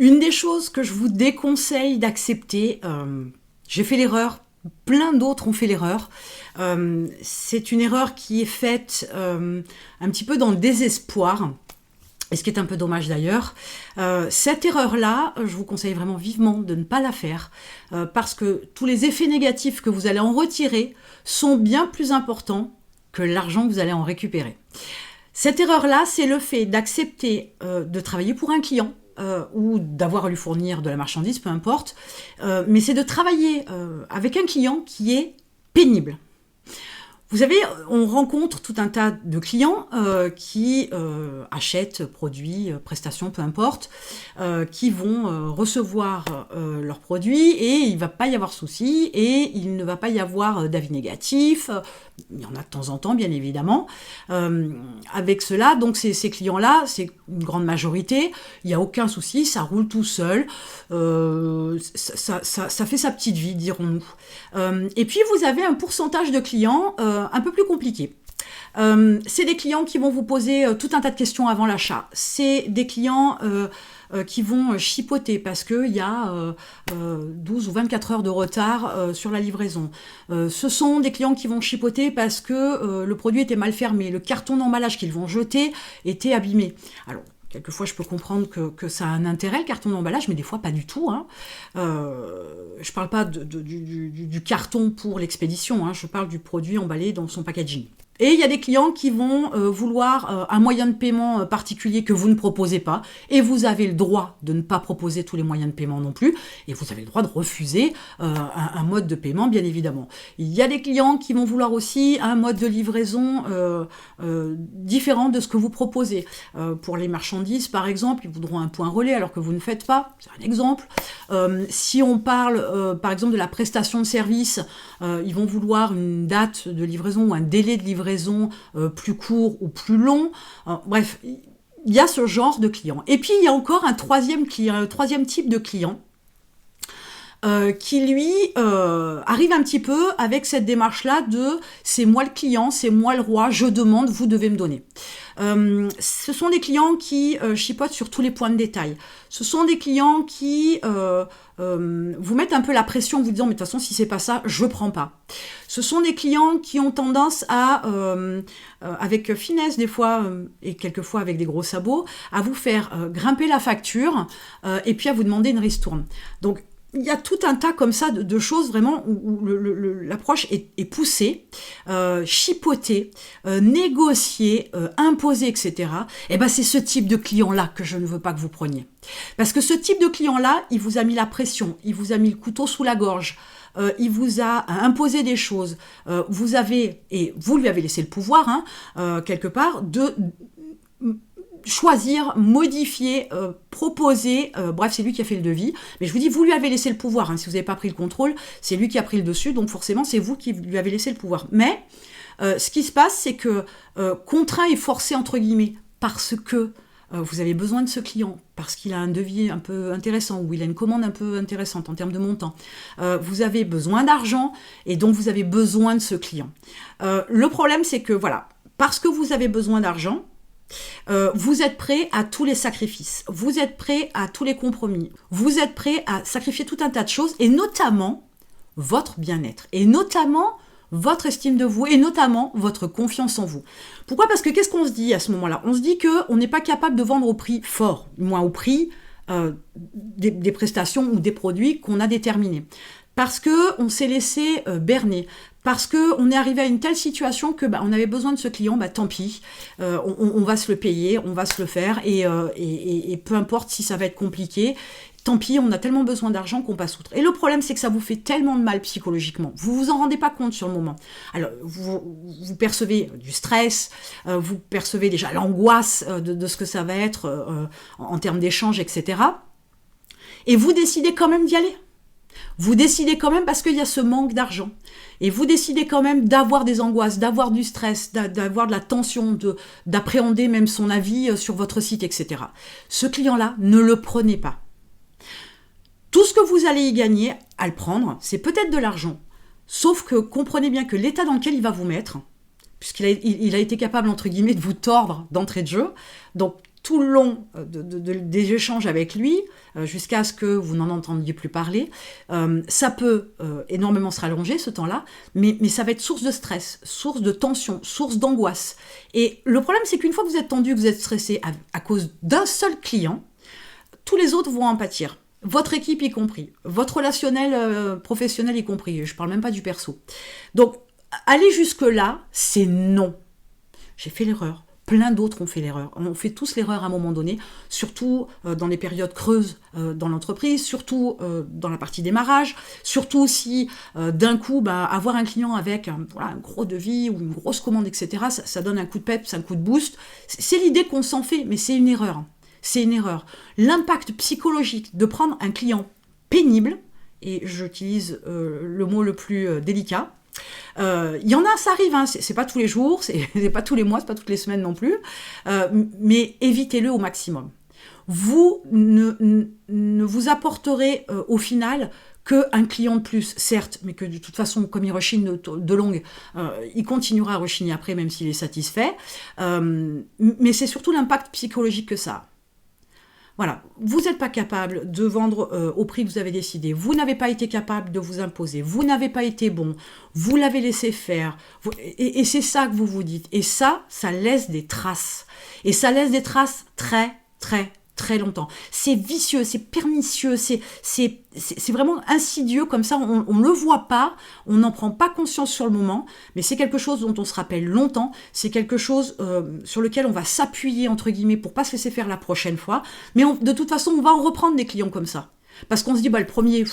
Une des choses que je vous déconseille d'accepter, j'ai fait l'erreur, plein d'autres ont fait l'erreur, c'est une erreur qui est faite un petit peu dans le désespoir, et ce qui est un peu dommage d'ailleurs. Cette erreur-là, je vous conseille vraiment vivement de ne pas la faire, parce que tous les effets négatifs que vous allez en retirer sont bien plus importants que l'argent que vous allez en récupérer. Cette erreur-là, c'est le fait d'accepter de travailler pour un client, ou d'avoir à lui fournir de la marchandise, peu importe, mais c'est de travailler avec un client qui est pénible. Vous savez, on rencontre tout un tas de clients qui achètent produits, prestations, peu importe, qui vont recevoir leurs produits et il ne va pas y avoir souci et il ne va pas y avoir d'avis négatif. Il y en a de temps en temps, bien évidemment. Avec cela, donc ces clients-là, c'est une grande majorité, il n'y a aucun souci, ça roule tout seul, ça fait sa petite vie, dirons-nous. Et puis, vous avez un pourcentage de clients un peu plus compliqués. C'est des clients qui vont vous poser tout un tas de questions avant l'achat. C'est des clients qui vont chipoter parce qu'il y a 12 ou 24 heures de retard sur la livraison. Ce sont des clients qui vont chipoter parce que le produit était mal fermé, le carton d'emballage qu'ils vont jeter était abîmé. Alors, quelquefois, je peux comprendre que ça a un intérêt, le carton d'emballage, mais des fois, pas du tout. Hein. Je ne parle pas du carton pour l'expédition, hein, je parle du produit emballé dans son packaging. Et il y a des clients qui vont vouloir un moyen de paiement particulier que vous ne proposez pas, et vous avez le droit de ne pas proposer tous les moyens de paiement non plus, et vous avez le droit de refuser un mode de paiement, bien évidemment. Il y a des clients qui vont vouloir aussi un mode de livraison différent de ce que vous proposez. Pour les marchandises, par exemple, ils voudront un point relais alors que vous ne faites pas, c'est un exemple. Si on parle, par exemple, de la prestation de service, ils vont vouloir une date de livraison ou un délai de livraison plus court ou plus long. Bref, il y a ce genre de clients. Et puis, il y a encore un troisième type de client qui, lui, arrive un petit peu avec cette démarche-là de « c'est moi le client, c'est moi le roi, je demande, vous devez me donner ». Ce sont des clients qui chipotent sur tous les points de détail. Ce sont des clients qui vous mettent un peu la pression en vous disant « mais de toute façon, si c'est pas ça, je prends pas ». Ce sont des clients qui ont tendance à, avec finesse des fois, et quelquefois avec des gros sabots, à vous faire grimper la facture et puis à vous demander une ristourne. Donc, il y a tout un tas comme ça de choses vraiment où l'approche est poussée, chipotée, négociée, imposée, etc. Et ben c'est ce type de client-là que je ne veux pas que vous preniez. Parce que ce type de client-là, il vous a mis la pression, il vous a mis le couteau sous la gorge, il vous a imposé des choses. Vous avez, et vous lui avez laissé le pouvoir, hein, quelque part, de choisir, modifier, proposer, bref, c'est lui qui a fait le devis, mais je vous dis, vous lui avez laissé le pouvoir, hein, si vous n'avez pas pris le contrôle, c'est lui qui a pris le dessus, donc forcément, c'est vous qui lui avez laissé le pouvoir. Mais, ce qui se passe, c'est que, contraint et forcé, entre guillemets, parce que vous avez besoin de ce client, parce qu'il a un devis un peu intéressant, ou il a une commande un peu intéressante en termes de montant, vous avez besoin d'argent, et donc vous avez besoin de ce client. Le problème, c'est que, voilà, parce que vous avez besoin d'argent, vous êtes prêt à tous les sacrifices, vous êtes prêt à tous les compromis, vous êtes prêt à sacrifier tout un tas de choses, et notamment votre bien-être, et notamment votre estime de vous, et notamment votre confiance en vous. Pourquoi ? Parce que qu'est-ce qu'on se dit à ce moment-là ? On se dit qu'on n'est pas capable de vendre au prix fort, moins au prix des prestations ou des produits qu'on a déterminés. Parce qu'on s'est laissé berner, parce qu'on est arrivé à une telle situation que on avait besoin de ce client, tant pis, on va se le payer, on va se le faire, et peu importe si ça va être compliqué, tant pis, on a tellement besoin d'argent qu'on passe outre. Et le problème, c'est que ça vous fait tellement de mal psychologiquement, vous vous en rendez pas compte sur le moment. Alors, vous percevez du stress, vous percevez déjà l'angoisse de ce que ça va être en termes d'échange, etc. Et vous décidez quand même d'y aller. Vous décidez quand même parce qu'il y a ce manque d'argent. Et vous décidez quand même d'avoir des angoisses, d'avoir du stress, d'avoir de la tension, d'appréhender même son avis sur votre site, etc. Ce client-là, ne le prenez pas. Tout ce que vous allez y gagner à le prendre, c'est peut-être de l'argent. Sauf que comprenez bien que l'état dans lequel il va vous mettre, puisqu'il a été capable, entre guillemets, de vous tordre d'entrée de jeu, donc tout le long des échanges avec lui, jusqu'à ce que vous n'en entendiez plus parler, ça peut énormément se rallonger ce temps-là, mais ça va être source de stress, source de tension, source d'angoisse. Et le problème, c'est qu'une fois que vous êtes tendu, que vous êtes stressé à cause d'un seul client, tous les autres vont en pâtir. Votre équipe y compris, votre relationnel professionnel y compris, je ne parle même pas du perso. Donc, aller jusque-là, c'est non. J'ai fait l'erreur. Plein d'autres ont fait l'erreur. On fait tous l'erreur à un moment donné, surtout dans les périodes creuses dans l'entreprise, surtout dans la partie démarrage, surtout si d'un coup, avoir un client avec un gros devis ou une grosse commande, etc., ça donne un coup de peps, un coup de boost. C'est l'idée qu'on s'en fait, mais c'est une erreur. C'est une erreur. L'impact psychologique de prendre un client pénible, et j'utilise le mot le plus délicat, il y en a, ça arrive, hein, c'est pas tous les jours, c'est pas tous les mois, c'est pas toutes les semaines non plus, mais évitez-le au maximum. Vous ne vous apporterez au final qu'un client de plus, certes, mais que de toute façon, comme il rechigne de longue, il continuera à rechigner après, même s'il est satisfait, mais c'est surtout l'impact psychologique que ça a. Voilà, vous n'êtes pas capable de vendre au prix que vous avez décidé, vous n'avez pas été capable de vous imposer, vous n'avez pas été bon, vous l'avez laissé faire, et c'est ça que vous vous dites. Et ça laisse des traces. Et ça laisse des traces très, très, très longtemps. C'est vicieux, c'est pernicieux, c'est vraiment insidieux, comme ça on ne le voit pas, on n'en prend pas conscience sur le moment, mais c'est quelque chose dont on se rappelle longtemps, c'est quelque chose sur lequel on va s'appuyer, entre guillemets, pour pas se laisser faire la prochaine fois, mais de toute façon on va en reprendre des clients comme ça, parce qu'on se dit, le premier,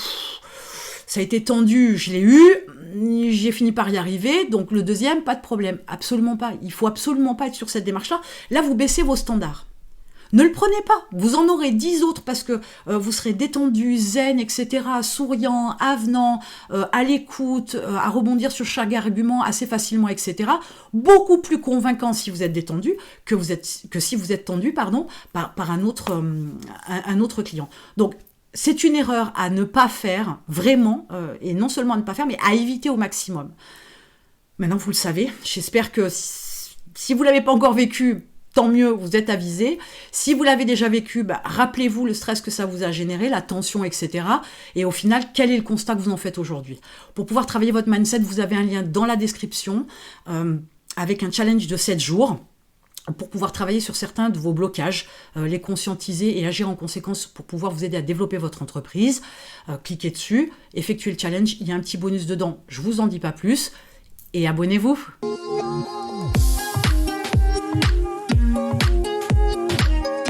ça a été tendu, je l'ai eu, j'ai fini par y arriver, donc le deuxième, pas de problème, absolument pas, il faut absolument pas être sur cette démarche-là, là vous baissez vos standards. Ne le prenez pas, vous en aurez 10 autres parce que vous serez détendu, zen, etc., souriant, avenant, à l'écoute, à rebondir sur chaque argument assez facilement, etc. Beaucoup plus convaincant si vous êtes détendu que si vous êtes tendu par un autre client. Donc, c'est une erreur à ne pas faire, vraiment, et non seulement à ne pas faire, mais à éviter au maximum. Maintenant, vous le savez, j'espère que si vous ne l'avez pas encore vécu, tant mieux, vous êtes avisé. Si vous l'avez déjà vécu, rappelez-vous le stress que ça vous a généré, la tension, etc. Et au final, quel est le constat que vous en faites aujourd'hui? Pour pouvoir travailler votre mindset, vous avez un lien dans la description avec un challenge de 7 jours pour pouvoir travailler sur certains de vos blocages, les conscientiser et agir en conséquence pour pouvoir vous aider à développer votre entreprise. Cliquez dessus, effectuez le challenge, il y a un petit bonus dedans, je ne vous en dis pas plus, et abonnez-vous.